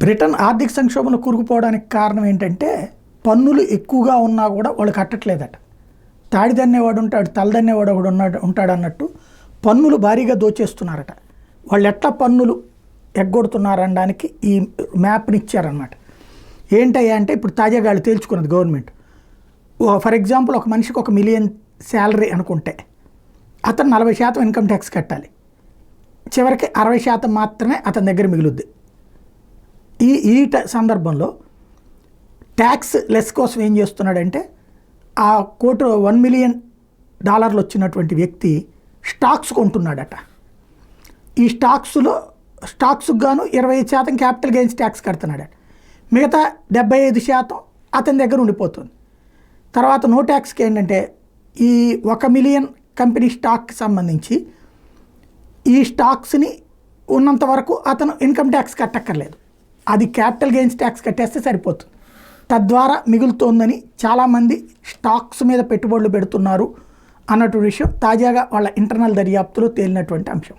Britain ఆర్థిక సంక్షోభంలో కూరుకుపోవడానికి కారణం ఏంటంటే పన్నులు ఎక్కువగా ఉన్నా కూడా వాళ్ళు కట్టట్లేదట. తాడిదన్నేవాడు ఉంటాడు, తలదన్నేవాడు ఒకడు ఉంటాడు అన్నట్టు పన్నులు భారీగా దోచేస్తున్నారట. వాళ్ళు ఎట్లా పన్నులు ఎగ్గొడుతున్నారనడానికి ఈ మ్యాప్ని ఇచ్చారనమాట. ఏంటయ్యా అంటే ఇప్పుడు తాజాగా వాళ్ళు తేల్చుకున్నది గవర్నమెంట్. ఫర్ ఎగ్జాంపుల్ ఒక మనిషికి 1 మిలియన్ శాలరీ అనుకుంటే అతను 40% ఇన్కమ్ ట్యాక్స్ కట్టాలి. చివరికి 60% మాత్రమే అతని దగ్గర మిగులుద్ది. ఈ సందర్భంలో ట్యాక్స్ లెస్ కోసం ఏం చేస్తున్నాడంటే ఆ $1 మిలియన్ వచ్చినటువంటి వ్యక్తి స్టాక్స్ కొంటున్నాడట. ఈ స్టాక్స్కు గాను 25% క్యాపిటల్ గెయిన్స్ ట్యాక్స్ కడుతున్నాడట. మిగతా 75% అతని దగ్గర ఉండిపోతుంది. తర్వాత నో ట్యాక్స్కి ఏంటంటే ఈ 1 మిలియన్ కంపెనీ స్టాక్కి సంబంధించి ఈ స్టాక్స్ని ఉన్నంత వరకు అతను ఇన్కమ్ ట్యాక్స్ కట్టక్కర్లేదు. అది క్యాపిటల్ గెయిన్స్ ట్యాక్స్ కట్టేస్తే సరిపోతుంది. తద్వారా మిగులుతోందని చాలామంది స్టాక్స్ మీద పెట్టుబడులు పెడుతున్నారు అన్నటువంటి విషయం తాజాగా వాళ్ళ ఇంటర్నల్ దర్యాప్తులో తేలినటువంటి అంశం.